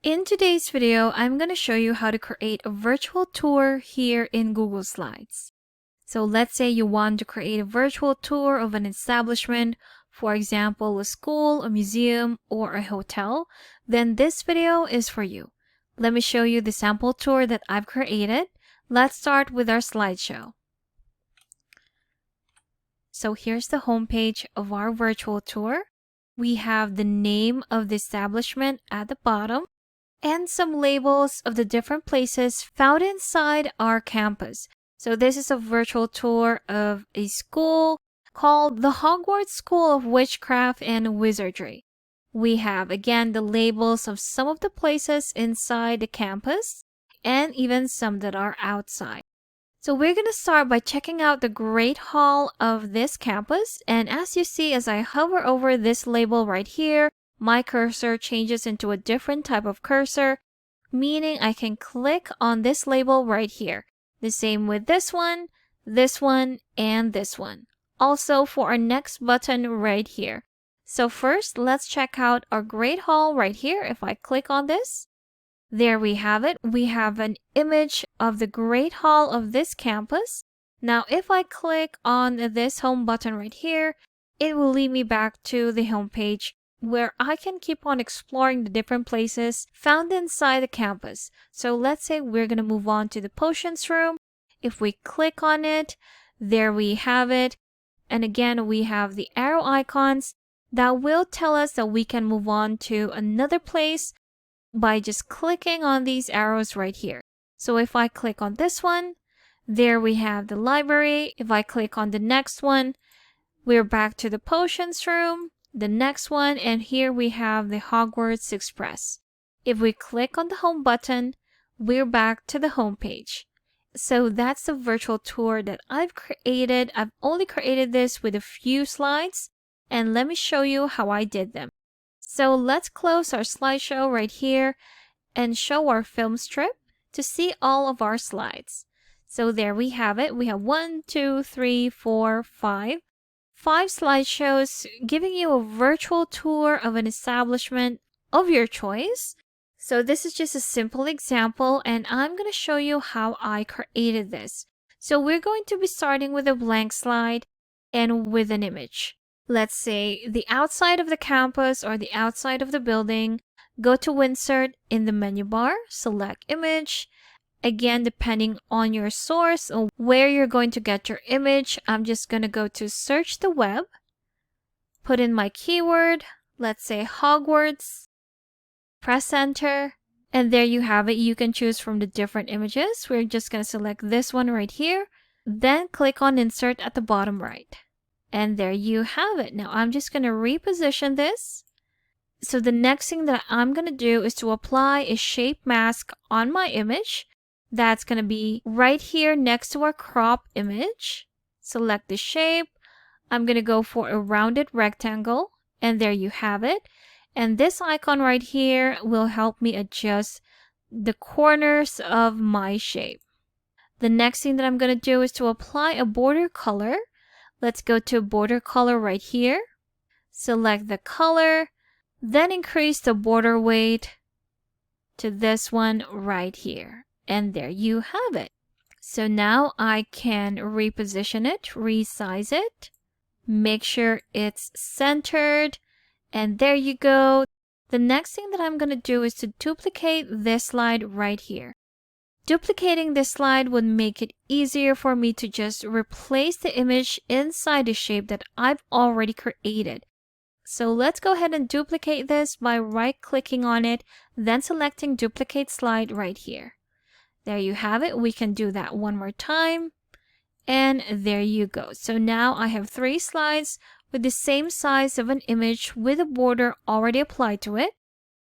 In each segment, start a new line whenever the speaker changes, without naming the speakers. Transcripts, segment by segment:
In today's video, I'm going to show you how to create a virtual tour here in Google Slides. So let's say you want to create a virtual tour of an establishment, for example, a school, a museum, or a hotel, then this video is for you. Let me show you the sample tour that I've created. Let's start with our slideshow. So here's the homepage of our virtual tour. We have the name of the establishment at the bottom and some labels of the different places found inside our campus. So this is a virtual tour of a school called the Hogwarts School of Witchcraft and Wizardry. We have again the labels of some of the places inside the campus and even some that are outside. So we're going to start by checking out the Great Hall of this campus, and as you see, as I hover over this label right here, my cursor changes into a different type of cursor, meaning I can click on this label right here. The same with this one, and this one. Also for our next button right here. So first, let's check out our Great Hall right here. If I click on this, there we have it. We have an image of the Great Hall of this campus. Now, if I click on this home button right here, it will lead me back to the home page where I can keep on exploring the different places found inside the campus. So let's say we're going to move on to the potions room. If we click on it, there we have it. And again, we have the arrow icons that will tell us that we can move on to another place by just clicking on these arrows right here. So if I click on this one, there we have the library. If I click on the next one, we're back to the potions room, the next one, and here we have the Hogwarts Express. If we click on the home button, we're back to the home page. So that's the virtual tour that I've created. I've only created this with a few slides, and let me show you how I did them. So let's close our slideshow right here and show our film strip to see all of our slides. So there we have it. We have 1, 2, 3, 4, 5 slideshows giving you a virtual tour of an establishment of your choice. So this is just a simple example, and I'm going to show you how I created this. So we're going to be starting with a blank slide and with an image. Let's say the outside of the campus or the outside of the building. Go to Insert in the menu bar, select Image. Again, depending on your source or where you're going to get your image, I'm just going to go to Search the Web, put in my keyword, let's say Hogwarts, press Enter, and there you have it. You can choose from the different images. We're just going to select this one right here, then click on Insert at the bottom right. And there you have it. Now I'm just going to reposition this. So the next thing that I'm going to do is to apply a shape mask on my image. That's going to be right here next to our crop image. Select the shape. I'm going to go for a rounded rectangle. And there you have it. And this icon right here will help me adjust the corners of my shape. The next thing that I'm going to do is to apply a border color. Let's go to border color right here. Select the color, then increase the border weight to this one right here. And there you have it. So now I can reposition it, resize it, make sure it's centered, and there you go. The next thing that I'm going to do is to duplicate this slide right here. Duplicating this slide would make it easier for me to just replace the image inside the shape that I've already created. So let's go ahead and duplicate this by right-clicking on it, then selecting Duplicate Slide right here. There you have it. We can do that one more time. And there you go. So now I have 3 slides with the same size of an image with a border already applied to it.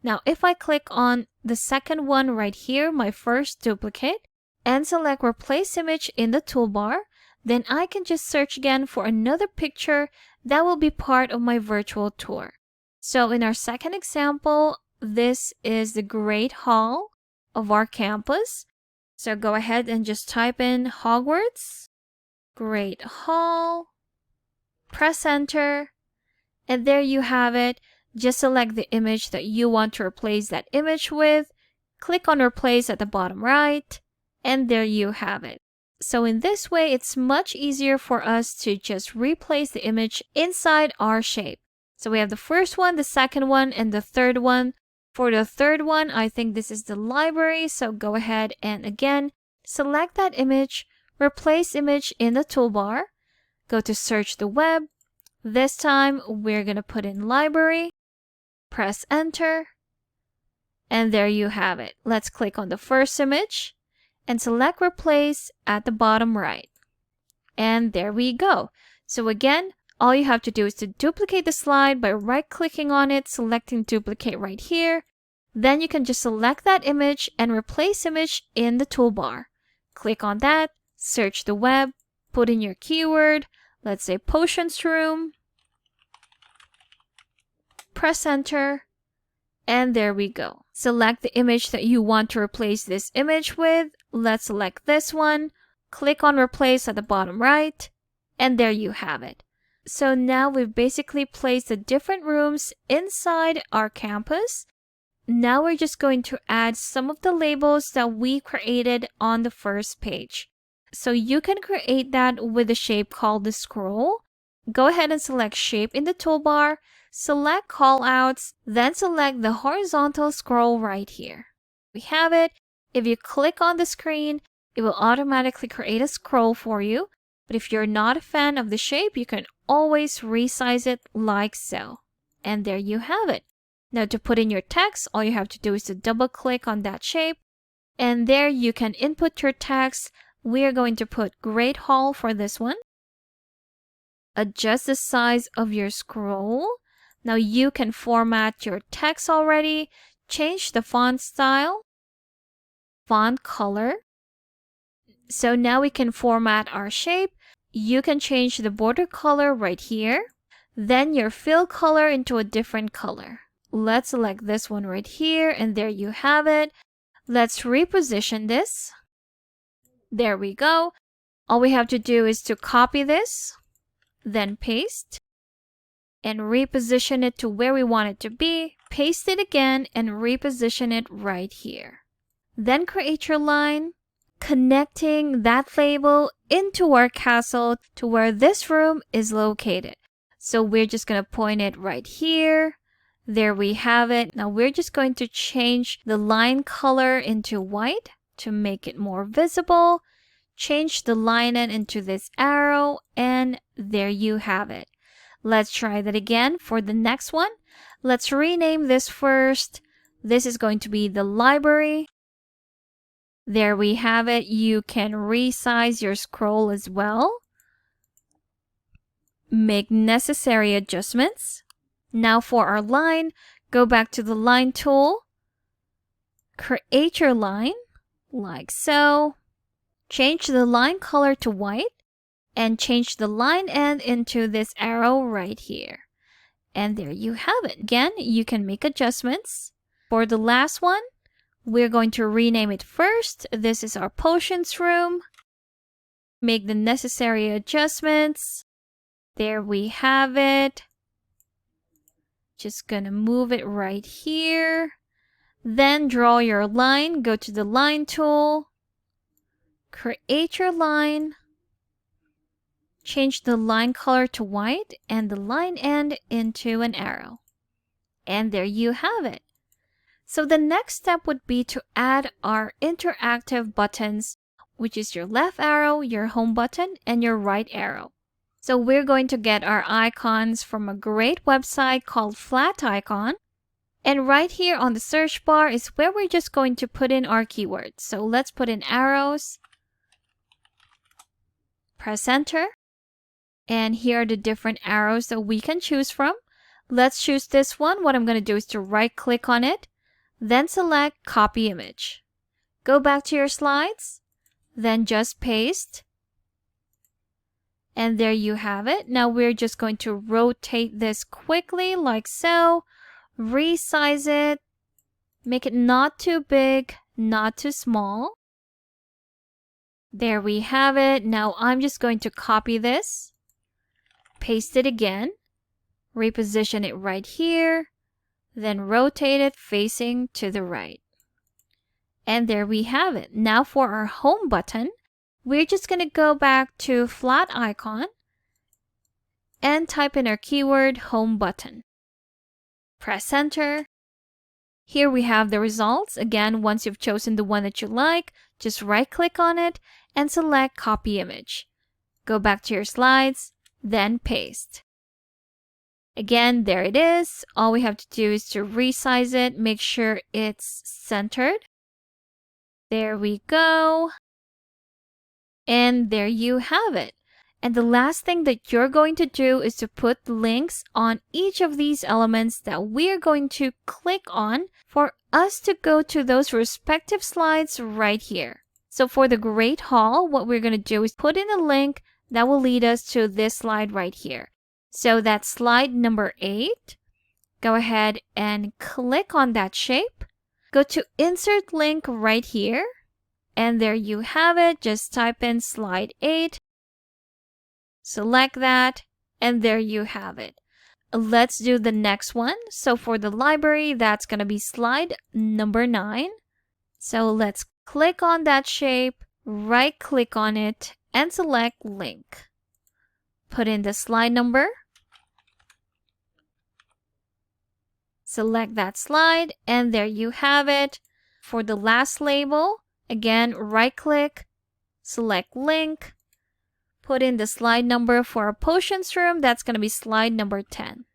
Now, if I click on the second one right here, my first duplicate, and select Replace Image in the toolbar, then I can just search again for another picture that will be part of my virtual tour. So in our second example, this is the Great Hall of our campus. So go ahead and just type in Hogwarts, Great Hall, press Enter, and there you have it. Just select the image that you want to replace that image with, click on replace at the bottom right, and there you have it. So in this way, it's much easier for us to just replace the image inside our shape. So we have the first one, the second one, and the third one. For the third one, I think this is the library. So go ahead and again, select that image, replace image in the toolbar, go to search the web. This time we're going to put in library, press enter, and there you have it. Let's click on the first image and select replace at the bottom right. And there we go. So again, all you have to do is to duplicate the slide by right-clicking on it, selecting duplicate right here. Then you can just select that image and replace image in the toolbar. Click on that, search the web, put in your keyword, let's say potions room, press enter, and there we go. Select the image that you want to replace this image with. Let's select this one, click on replace at the bottom right, and there you have it. So now we've basically placed the different rooms inside our campus. Now we're just going to add some of the labels that we created on the first page. So you can create that with a shape called the scroll. Go ahead and select shape in the toolbar, select callouts, then select the horizontal scroll right here. We have it. If you click on the screen, it will automatically create a scroll for you. But if you're not a fan of the shape, you can always resize it like so. And there you have it. Now to put in your text, all you have to do is to double click on that shape. And there you can input your text. We are going to put Great Hall for this one. Adjust the size of your scroll. Now you can format your text already. Change the font style, font color. So now we can format our shape. You can change the border color right here. Then your fill color into a different color. Let's select this one right here, and there you have it. Let's reposition this. There we go. All we have to do is to copy this, then paste, and reposition it to where we want it to be. Paste it again and reposition it right here. Then create your line, connecting that label into our castle to where this room is located. So we're just going to point it right here. There we have it. Now we're just going to change the line color into white to make it more visible. Change the line into this arrow, and there you have it. Let's try that again for the next one. Let's rename this first. This is going to be the library. There we have it. You can resize your scroll as well. Make necessary adjustments. Now for our line, go back to the line tool. Create your line like so. Change the line color to white and change the line end into this arrow right here. And there you have it. Again, you can make adjustments. For the last one, we're going to rename it first. This is our potions room. Make the necessary adjustments. There we have it. Just gonna move it right here. Then draw your line. Go to the line tool. Create your line. Change the line color to white and the line end into an arrow. And there you have it. So the next step would be to add our interactive buttons, which is your left arrow, your home button, and your right arrow. So we're going to get our icons from a great website called Flat Icon. And right here on the search bar is where we're just going to put in our keywords. So let's put in arrows. Press enter. And here are the different arrows that we can choose from. Let's choose this one. What I'm going to do is to right click on it, then select copy image. Go back to your slides, then just paste. And there you have it. Now we're just going to rotate this quickly like so. Resize it. Make it not too big, not too small. There we have it. Now I'm just going to copy this. Paste it again. Reposition it right here. then rotate it facing to the right. And there we have it. Now for our home button, we're just going to go back to flat icon and type in our keyword home button. Press enter. Here we have the results. Again, once you've chosen the one that you like, just right click on it and select copy image. Go back to your slides, then paste. Again, there it is. All we have to do is to resize it, make sure it's centered. There we go. And there you have it. And the last thing that you're going to do is to put links on each of these elements that we're going to click on for us to go to those respective slides right here. So for the Great Hall, what we're going to do is put in a link that will lead us to this slide right here. So that's slide number 8. Go ahead and click on that shape. Go to insert link right here. And there you have it. Just type in slide 8. Select that. And there you have it. Let's do the next one. So for the library, that's going to be slide number 9. So let's click on that shape, right click on it, and select link. Put in the slide number. Select that slide, and there you have it. For the last label, again, right click, select link, put in the slide number for our potions room. That's going to be slide number 10.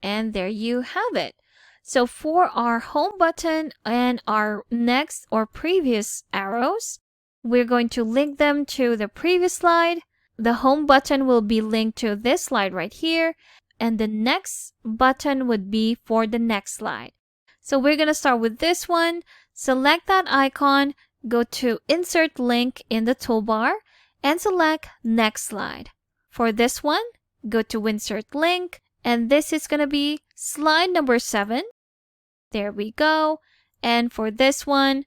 And there you have it. So for our home button and our next or previous arrows, we're going to link them to the previous slide. The home button will be linked to this slide right here. And the next button would be for the next slide. So we're going to start with this one. Select that icon, go to Insert Link in the toolbar, and select Next Slide. For this one, go to Insert Link, and this is going to be slide number 7. There we go. And for this one,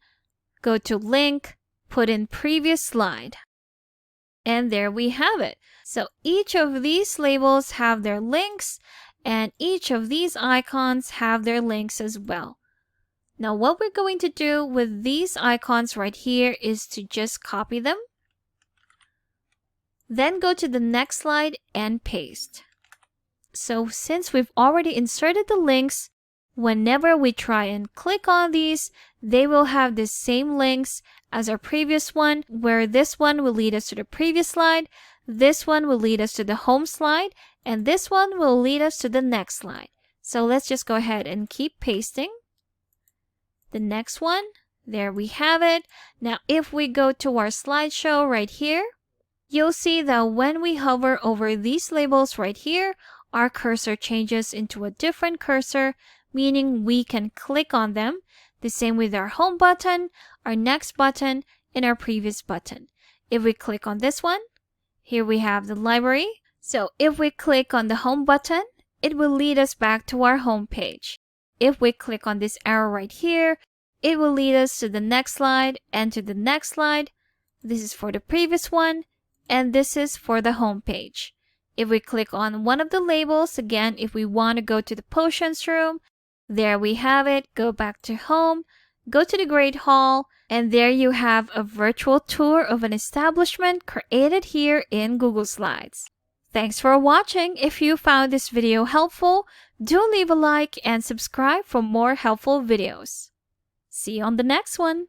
go to Link, put in Previous Slide. And there we have it. So each of these labels have their links, and each of these icons have their links as well. Now what we're going to do with these icons right here is to just copy them. Then go to the next slide and paste. So since we've already inserted the links, whenever we try and click on these, they will have the same links as our previous one, where this one will lead us to the previous slide, this one will lead us to the home slide, and this one will lead us to the next slide. So let's just go ahead and keep pasting. The next one, there we have it. Now if we go to our slideshow right here, you'll see that when we hover over these labels right here, our cursor changes into a different cursor, meaning we can click on them. The same with our home button, our next button, and our previous button. If we click on this one, here we have the library. So if we click on the home button, it will lead us back to our home page. If we click on this arrow right here, it will lead us to the next slide and to the next slide. This is for the previous one, and this is for the home page. If we click on one of the labels, again, if we want to go to the potions room, there we have it. Go back to home, go to the Great Hall, and there you have a virtual tour of an establishment created here in Google Slides. Thanks for watching. If you found this video helpful, do leave a like and subscribe for more helpful videos. See you on the next one.